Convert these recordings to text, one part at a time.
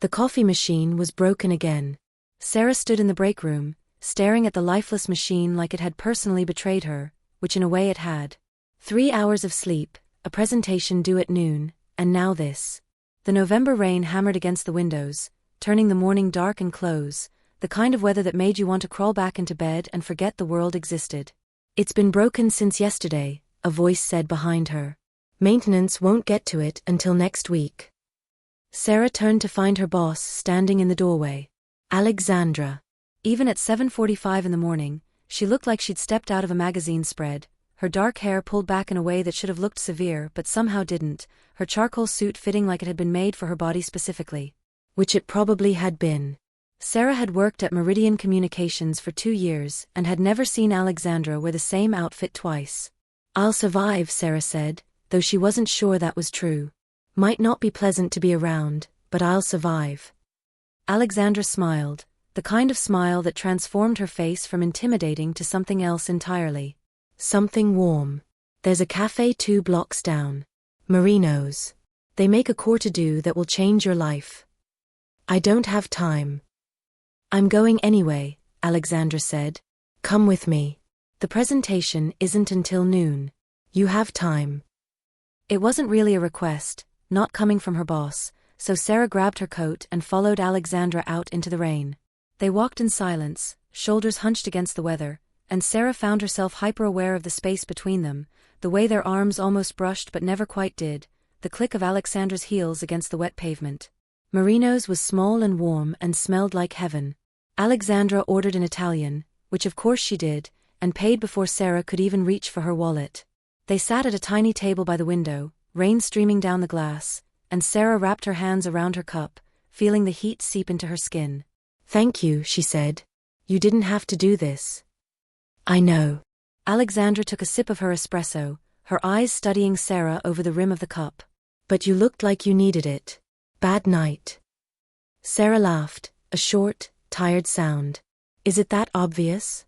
The coffee machine was broken again. Sarah stood in the break room, staring at the lifeless machine like it had personally betrayed her, which in a way it had. 3 hours of sleep, a presentation due at noon, and now this. The November rain hammered against the windows, turning the morning dark and close, the kind of weather that made you want to crawl back into bed and forget the world existed. "It's been broken since yesterday," a voice said behind her. "Maintenance won't get to it until next week." Sarah turned to find her boss standing in the doorway. Alexandra. Even at 7:45 in the morning, she looked like she'd stepped out of a magazine spread, her dark hair pulled back in a way that should have looked severe but somehow didn't, her charcoal suit fitting like it had been made for her body specifically. Which it probably had been. Sarah had worked at Meridian Communications for 2 years and had never seen Alexandra wear the same outfit twice. "I'll survive," Sarah said, though she wasn't sure that was true. "Might not be pleasant to be around, but I'll survive." Alexandra smiled, the kind of smile that transformed her face from intimidating to something else entirely. "Something warm. There's a cafe 2 blocks down. Marino's. They make a courte-do that will change your life." "I don't have time." "I'm going anyway," Alexandra said. "Come with me. The presentation isn't until noon. You have time." It wasn't really a request, not coming from her boss, so Sarah grabbed her coat and followed Alexandra out into the rain. They walked in silence, shoulders hunched against the weather, and Sarah found herself hyper-aware of the space between them, the way their arms almost brushed but never quite did, the click of Alexandra's heels against the wet pavement. Marino's was small and warm and smelled like heaven. Alexandra ordered in Italian, which of course she did, and paid before Sarah could even reach for her wallet. They sat at a tiny table by the window, rain streaming down the glass, and Sarah wrapped her hands around her cup, feeling the heat seep into her skin. "Thank you," she said. "You didn't have to do this." "I know." Alexandra took a sip of her espresso, her eyes studying Sarah over the rim of the cup. "But you looked like you needed it. Bad night." Sarah laughed, a short, tired sound. "Is it that obvious?"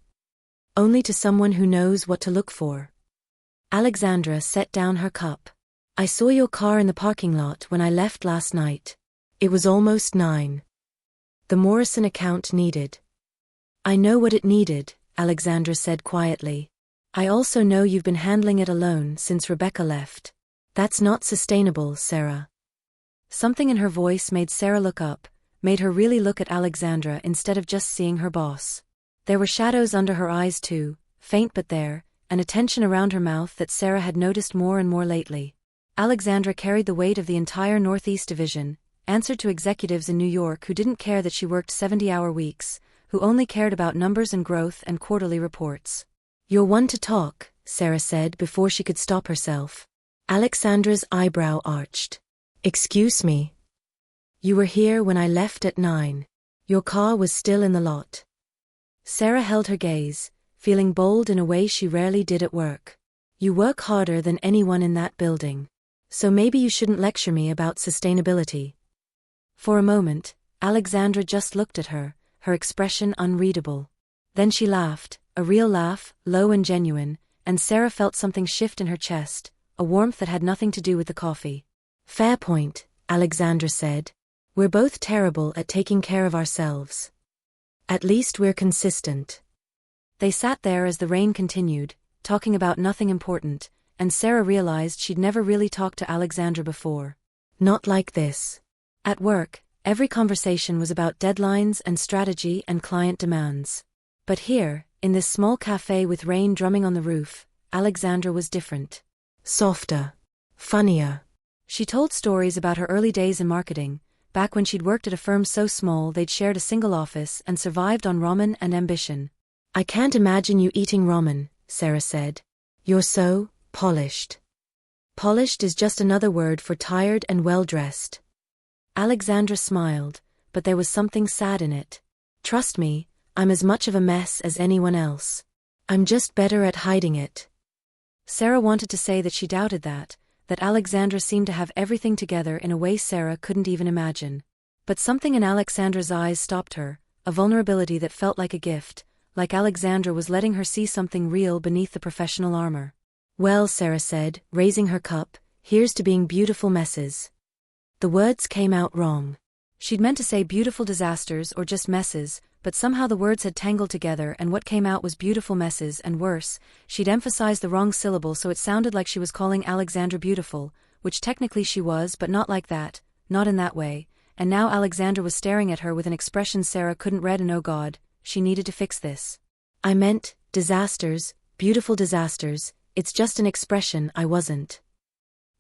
"Only to someone who knows what to look for." Alexandra set down her cup. "I saw your car in the parking lot when I left last night. It was almost 9. The Morrison account needed." "I know what it needed," Alexandra said quietly. "I also know you've been handling it alone since Rebecca left. That's not sustainable, Sarah." Something in her voice made Sarah look up, made her really look at Alexandra instead of just seeing her boss. There were shadows under her eyes too, faint but there, and a tension around her mouth that Sarah had noticed more and more lately. Alexandra carried the weight of the entire Northeast Division, answered to executives in New York who didn't care that she worked 70-hour weeks, who only cared about numbers and growth and quarterly reports. "You're one to talk," Sarah said before she could stop herself. Alexandra's eyebrow arched. "Excuse me. You were here when I left at 9. Your car was still in the lot." Sarah held her gaze, feeling bold in a way she rarely did at work. "You work harder than anyone in that building. So maybe you shouldn't lecture me about sustainability." For a moment, Alexandra just looked at her, her expression unreadable. Then she laughed, a real laugh, low and genuine, and Sarah felt something shift in her chest, a warmth that had nothing to do with the coffee. "Fair point," Alexandra said. "We're both terrible at taking care of ourselves. At least we're consistent." They sat there as the rain continued, talking about nothing important, and Sarah realized she'd never really talked to Alexandra before. Not like this. At work, every conversation was about deadlines and strategy and client demands. But here, in this small cafe with rain drumming on the roof, Alexandra was different. Softer. Funnier. She told stories about her early days in marketing, back when she'd worked at a firm so small they'd shared a single office and survived on ramen and ambition. "I can't imagine you eating ramen," Sarah said. "You're so polished." "Polished is just another word for tired and well-dressed." Alexandra smiled, but there was something sad in it. "Trust me, I'm as much of a mess as anyone else. I'm just better at hiding it." Sarah wanted to say that she doubted that Alexandra seemed to have everything together in a way Sarah couldn't even imagine. But something in Alexandra's eyes stopped her, a vulnerability that felt like a gift, like Alexandra was letting her see something real beneath the professional armor. "Well," Sarah said, raising her cup, "here's to being beautiful messes." The words came out wrong. She'd meant to say beautiful disasters or just messes, but somehow the words had tangled together and what came out was beautiful messes and worse, she'd emphasized the wrong syllable so it sounded like she was calling Alexandra beautiful, which technically she was but not like that, not in that way, and now Alexandra was staring at her with an expression Sarah couldn't read and oh God, she needed to fix this. I meant, disasters, beautiful disasters, it's just an expression I wasn't.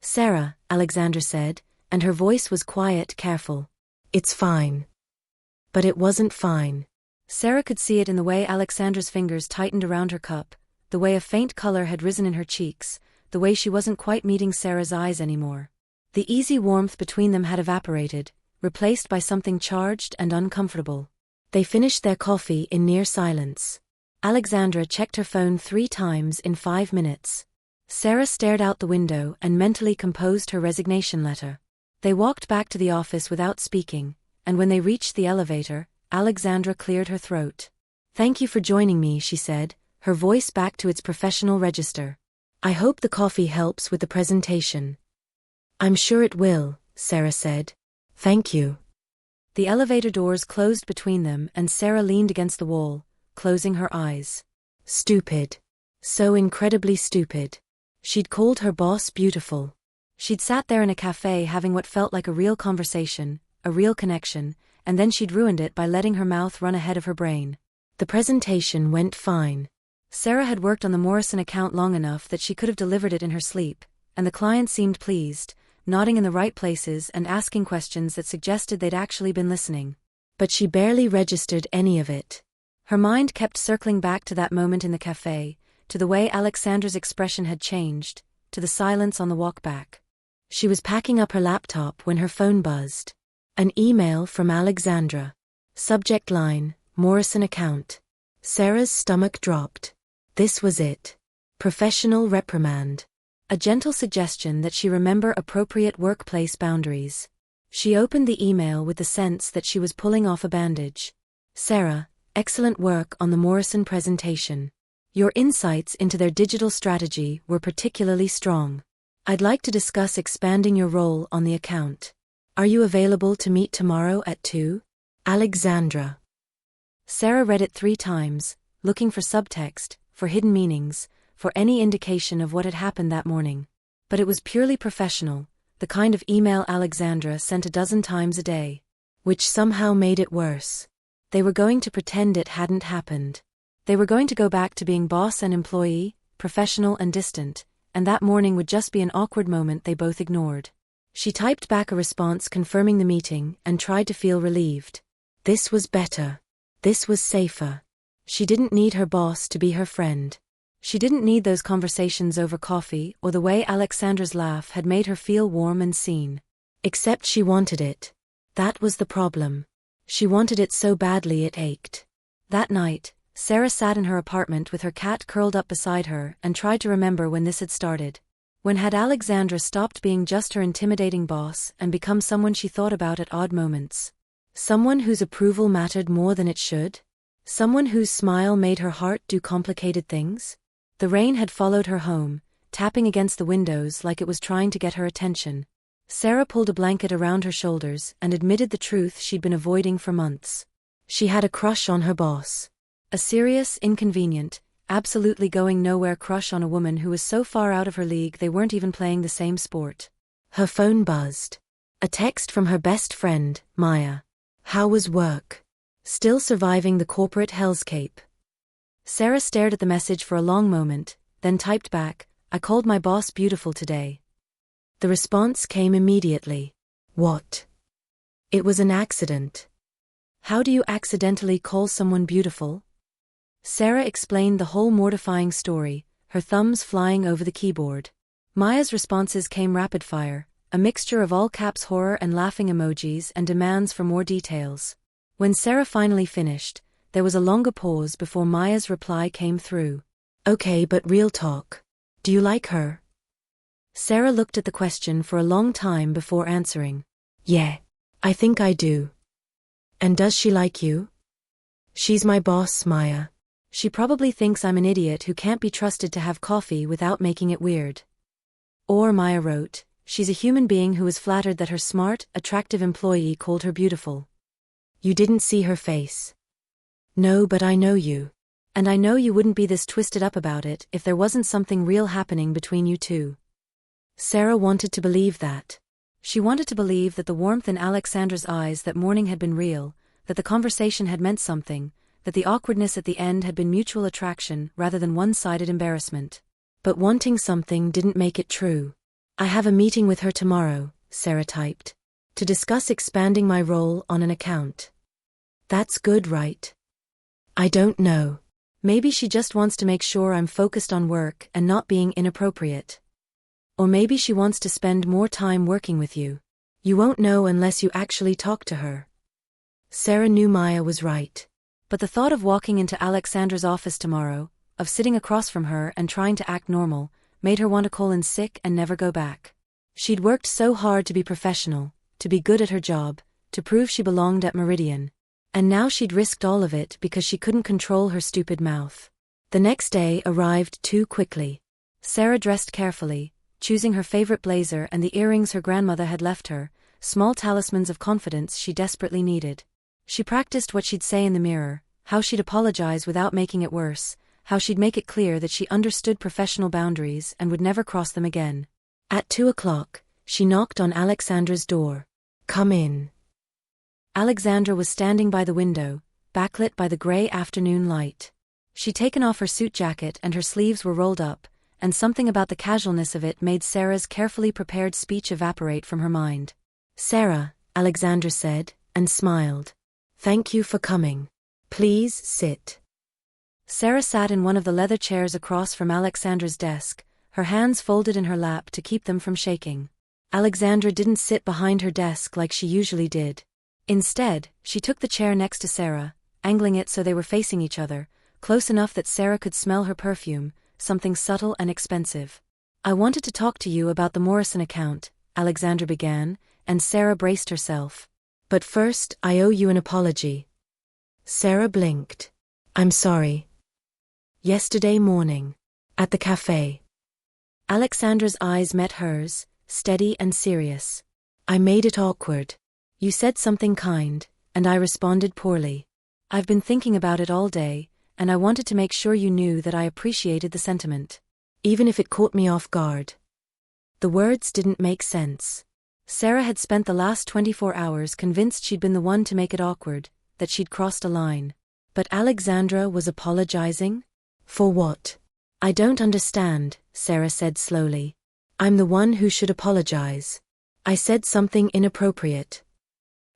Sarah, Alexandra said, and her voice was quiet, careful. It's fine. But it wasn't fine. Sarah could see it in the way Alexandra's fingers tightened around her cup, the way a faint color had risen in her cheeks, the way she wasn't quite meeting Sarah's eyes anymore. The easy warmth between them had evaporated, replaced by something charged and uncomfortable. They finished their coffee in near silence. Alexandra checked her phone 3 times in 5 minutes. Sarah stared out the window and mentally composed her resignation letter. They walked back to the office without speaking, and when they reached the elevator, Alexandra cleared her throat. Thank you for joining me, she said, her voice back to its professional register. I hope the coffee helps with the presentation. I'm sure it will, Sarah said. Thank you. The elevator doors closed between them and Sarah leaned against the wall, closing her eyes. Stupid. So incredibly stupid. She'd called her boss beautiful. She'd sat there in a cafe having what felt like a real conversation, a real connection, and then she'd ruined it by letting her mouth run ahead of her brain. The presentation went fine. Sarah had worked on the Morrison account long enough that she could have delivered it in her sleep, and the client seemed pleased, nodding in the right places and asking questions that suggested they'd actually been listening. But she barely registered any of it. Her mind kept circling back to that moment in the cafe, to the way Alexandra's expression had changed, to the silence on the walk back. She was packing up her laptop when her phone buzzed. An email from Alexandra. Subject line, Morrison account. Sarah's stomach dropped. This was it. Professional reprimand. A gentle suggestion that she remember appropriate workplace boundaries. She opened the email with the sense that she was pulling off a bandage. Sarah, excellent work on the Morrison presentation. Your insights into their digital strategy were particularly strong. I'd like to discuss expanding your role on the account. Are you available to meet tomorrow at 2? Alexandra. Sarah read it 3 times, looking for subtext, for hidden meanings, for any indication of what had happened that morning. But it was purely professional, the kind of email Alexandra sent a dozen times a day. Which somehow made it worse. They were going to pretend it hadn't happened. They were going to go back to being boss and employee, professional and distant, and that morning would just be an awkward moment they both ignored. She typed back a response confirming the meeting and tried to feel relieved. This was better. This was safer. She didn't need her boss to be her friend. She didn't need those conversations over coffee or the way Alexandra's laugh had made her feel warm and seen. Except she wanted it. That was the problem. She wanted it so badly it ached. That night, Sarah sat in her apartment with her cat curled up beside her and tried to remember when this had started. When had Alexandra stopped being just her intimidating boss and become someone she thought about at odd moments? Someone whose approval mattered more than it should? Someone whose smile made her heart do complicated things? The rain had followed her home, tapping against the windows like it was trying to get her attention. Sarah pulled a blanket around her shoulders and admitted the truth she'd been avoiding for months. She had a crush on her boss. A serious, inconvenient, absolutely going nowhere crush on a woman who was so far out of her league they weren't even playing the same sport. Her phone buzzed. A text from her best friend, Maya. How was work? Still surviving the corporate hellscape. Sarah stared at the message for a long moment, then typed back, I called my boss beautiful today. The response came immediately. What? It was an accident. How do you accidentally call someone beautiful? Sarah explained the whole mortifying story, her thumbs flying over the keyboard. Maya's responses came rapid-fire, a mixture of all-caps horror and laughing emojis and demands for more details. When Sarah finally finished, there was a longer pause before Maya's reply came through. Okay, but real talk. Do you like her? Sarah looked at the question for a long time before answering. Yeah, I think I do. And does she like you? She's my boss, Maya. She probably thinks I'm an idiot who can't be trusted to have coffee without making it weird. Or, Maya wrote, She's a human being who was flattered that her smart, attractive employee called her beautiful. You didn't see her face. No, but I know you. And I know you wouldn't be this twisted up about it if there wasn't something real happening between you two. Sarah wanted to believe that. She wanted to believe that the warmth in Alexandra's eyes that morning had been real, that the conversation had meant something, that the awkwardness at the end had been mutual attraction rather than one-sided embarrassment. But wanting something didn't make it true. I have a meeting with her tomorrow, Sarah typed. To discuss expanding my role on an account. That's good, right? I don't know. Maybe she just wants to make sure I'm focused on work and not being inappropriate. Or maybe she wants to spend more time working with you. You won't know unless you actually talk to her. Sarah knew Maya was right. But the thought of walking into Alexandra's office tomorrow, of sitting across from her and trying to act normal, made her want to call in sick and never go back. She'd worked so hard to be professional, to be good at her job, to prove she belonged at Meridian. And now she'd risked all of it because she couldn't control her stupid mouth. The next day arrived too quickly. Sarah dressed carefully, choosing her favorite blazer and the earrings her grandmother had left her, small talismans of confidence she desperately needed. She practiced what she'd say in the mirror, how she'd apologize without making it worse, how she'd make it clear that she understood professional boundaries and would never cross them again. At 2:00, she knocked on Alexandra's door. Come in. Alexandra was standing by the window, backlit by the gray afternoon light. She'd taken off her suit jacket and her sleeves were rolled up, and something about the casualness of it made Sarah's carefully prepared speech evaporate from her mind. Sarah, Alexandra said, and smiled. Thank you for coming. Please sit. Sarah sat in one of the leather chairs across from Alexandra's desk, her hands folded in her lap to keep them from shaking. Alexandra didn't sit behind her desk like she usually did. Instead, she took the chair next to Sarah, angling it so they were facing each other, close enough that Sarah could smell her perfume, something subtle and expensive. I wanted to talk to you about the Morrison account, Alexandra began, and Sarah braced herself. But first, I owe you an apology. Sarah blinked. I'm sorry. Yesterday morning. At the cafe. Alexandra's eyes met hers, steady and serious. I made it awkward. You said something kind, and I responded poorly. I've been thinking about it all day, and I wanted to make sure you knew that I appreciated the sentiment. Even if it caught me off guard. The words didn't make sense. Sarah had spent the last 24 hours convinced she'd been the one to make it awkward, that she'd crossed a line. But Alexandra was apologizing? For what? I don't understand, Sarah said slowly. I'm the one who should apologize. I said something inappropriate.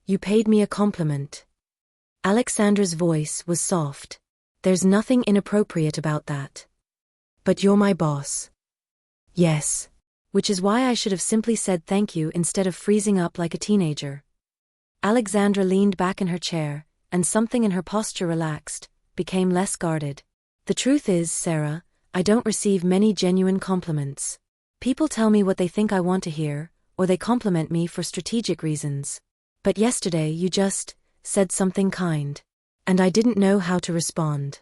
You paid me a compliment. Alexandra's voice was soft. There's nothing inappropriate about that. But you're my boss. Yes. Which is why I should have simply said thank you instead of freezing up like a teenager. Alexandra leaned back in her chair, and something in her posture relaxed, became less guarded. The truth is, Sarah, I don't receive many genuine compliments. People tell me what they think I want to hear, or they compliment me for strategic reasons. But yesterday you just said something kind. And I didn't know how to respond.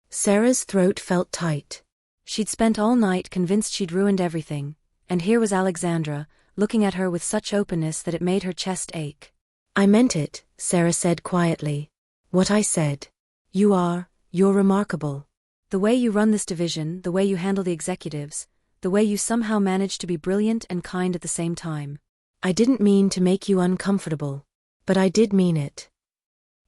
Sarah's throat felt tight. She'd spent all night convinced she'd ruined everything, and here was Alexandra, looking at her with such openness that it made her chest ache. I meant it, Sarah said quietly. What I said. You're remarkable. The way you run this division, the way you handle the executives, the way you somehow manage to be brilliant and kind at the same time. I didn't mean to make you uncomfortable. But I did mean it.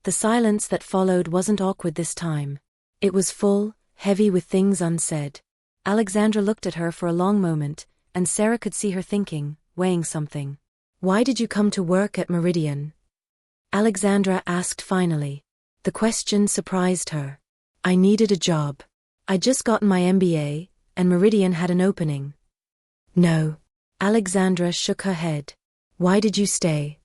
The silence that followed wasn't awkward this time. It was full, heavy with things unsaid. Alexandra looked at her for a long moment, and Sarah could see her thinking, weighing something. Why did you come to work at Meridian? Alexandra asked finally. The question surprised her. I needed a job. I'd just gotten my MBA, and Meridian had an opening. No. Alexandra shook her head. Why did you stay?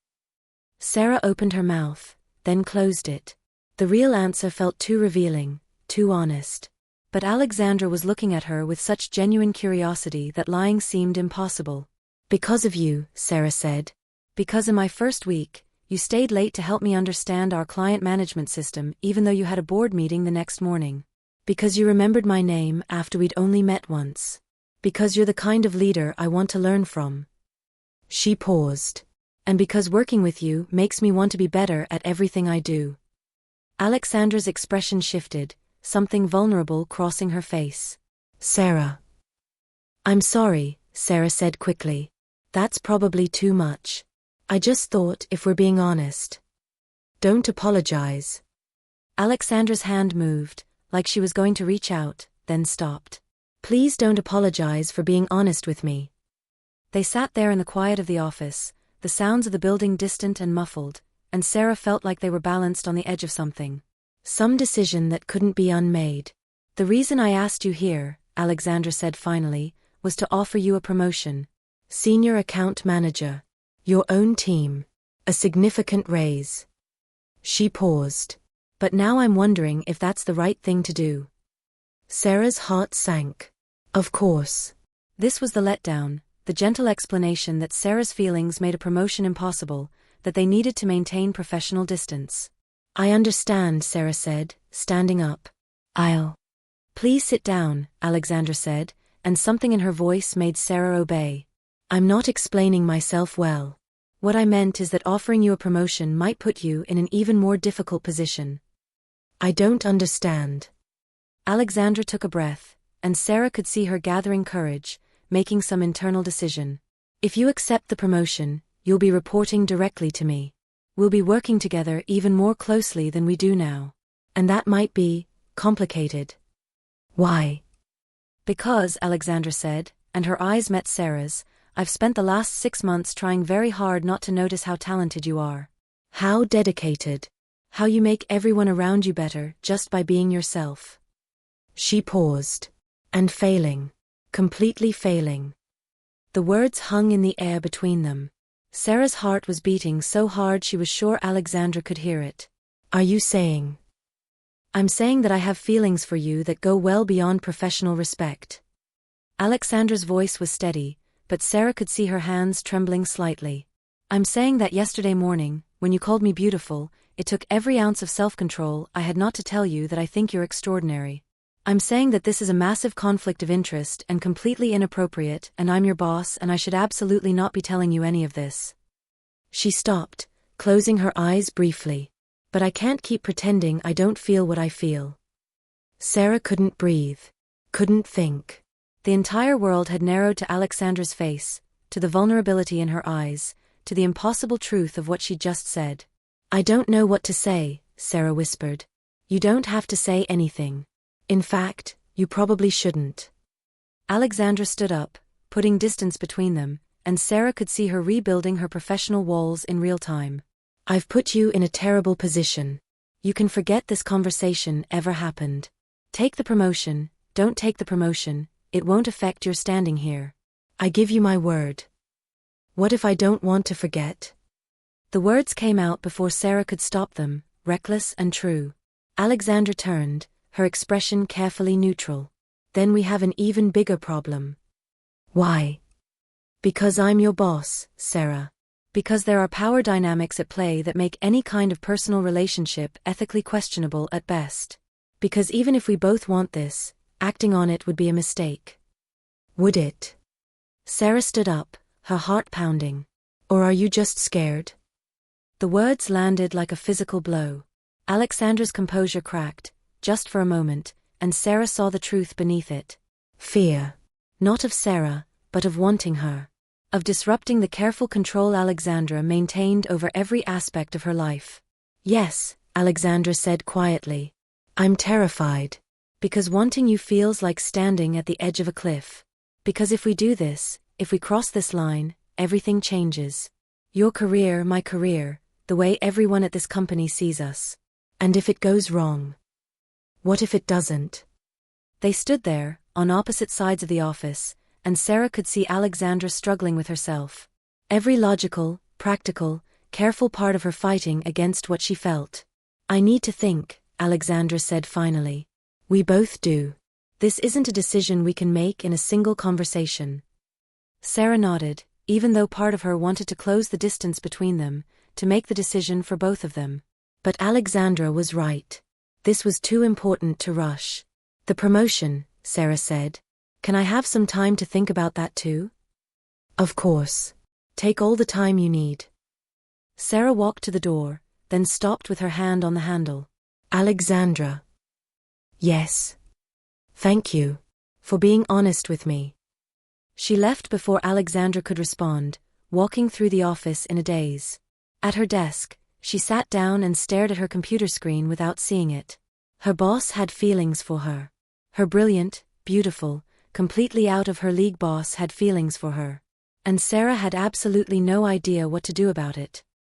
Sarah opened her mouth, then closed it. The real answer felt too revealing, too honest. But Alexandra was looking at her with such genuine curiosity that lying seemed impossible. Because of you, Sarah said. Because in my first week, you stayed late to help me understand our client management system even though you had a board meeting the next morning. Because you remembered my name after we'd only met once. Because you're the kind of leader I want to learn from. She paused. And because working with you makes me want to be better at everything I do. Alexandra's expression shifted, something vulnerable crossing her face. Sarah. I'm sorry, Sarah said quickly. That's probably too much. I just thought if we're being honest. Don't apologize. Alexandra's hand moved, like she was going to reach out, then stopped. Please don't apologize for being honest with me. They sat there in the quiet of the office, the sounds of the building distant and muffled, and Sarah felt like they were balanced on the edge of something. Some decision that couldn't be unmade. The reason I asked you here, Alexandra said finally, was to offer you a promotion. Senior account manager. Your own team. A significant raise. She paused. But now I'm wondering if that's the right thing to do. Sarah's heart sank. Of course. This was the letdown, the gentle explanation that Sarah's feelings made a promotion impossible, that they needed to maintain professional distance. I understand, Sarah said, standing up. Please sit down, Alexandra said, and something in her voice made Sarah obey. I'm not explaining myself well. What I meant is that offering you a promotion might put you in an even more difficult position. I don't understand. Alexandra took a breath, and Sarah could see her gathering courage, making some internal decision. If you accept the promotion, you'll be reporting directly to me. We'll be working together even more closely than we do now. And that might be complicated. Why? Because, Alexandra said, and her eyes met Sarah's, I've spent the last 6 months trying very hard not to notice how talented you are. How dedicated. How you make everyone around you better just by being yourself. She paused. And failing. Completely failing. The words hung in the air between them. Sarah's heart was beating so hard she was sure Alexandra could hear it. Are you saying? I'm saying that I have feelings for you that go well beyond professional respect. Alexandra's voice was steady, but Sarah could see her hands trembling slightly. I'm saying that yesterday morning, when you called me beautiful, it took every ounce of self-control I had not to tell you that I think you're extraordinary. I'm saying that this is a massive conflict of interest and completely inappropriate, and I'm your boss and I should absolutely not be telling you any of this. She stopped, closing her eyes briefly. But I can't keep pretending I don't feel what I feel. Sarah couldn't breathe. Couldn't think. The entire world had narrowed to Alexandra's face, to the vulnerability in her eyes, to the impossible truth of what she just said. I don't know what to say, Sarah whispered. You don't have to say anything. In fact, you probably shouldn't. Alexandra stood up, putting distance between them, and Sarah could see her rebuilding her professional walls in real time. I've put you in a terrible position. You can forget this conversation ever happened. Take the promotion, don't take the promotion, it won't affect your standing here. I give you my word. What if I don't want to forget? The words came out before Sarah could stop them, reckless and true. Alexandra turned, her expression carefully neutral. Then we have an even bigger problem. Why? Because I'm your boss, Sarah. Because there are power dynamics at play that make any kind of personal relationship ethically questionable at best. Because even if we both want this, acting on it would be a mistake. Would it? Sarah stood up, her heart pounding. Or are you just scared? The words landed like a physical blow. Alexandra's composure cracked, just for a moment, and Sarah saw the truth beneath it. Fear. Not of Sarah, but of wanting her. Of disrupting the careful control Alexandra maintained over every aspect of her life. Yes, Alexandra said quietly. I'm terrified. Because wanting you feels like standing at the edge of a cliff. Because if we do this, if we cross this line, everything changes. Your career, my career, the way everyone at this company sees us. And if it goes wrong? What if it doesn't? They stood there, on opposite sides of the office, and Sarah could see Alexandra struggling with herself. Every logical, practical, careful part of her fighting against what she felt. I need to think, Alexandra said finally. We both do. This isn't a decision we can make in a single conversation. Sarah nodded, even though part of her wanted to close the distance between them, to make the decision for both of them. But Alexandra was right. This was too important to rush. The promotion, Sarah said. Can I have some time to think about that too? Of course. Take all the time you need. Sarah walked to the door, then stopped with her hand on the handle. Alexandra. Yes. Thank you. For being honest with me. She left before Alexandra could respond, walking through the office in a daze. At her desk, she sat down and stared at her computer screen without seeing it. Her boss had feelings for her. Her brilliant, beautiful, completely out of her league boss had feelings for her. And Sarah had absolutely no idea what to do about it.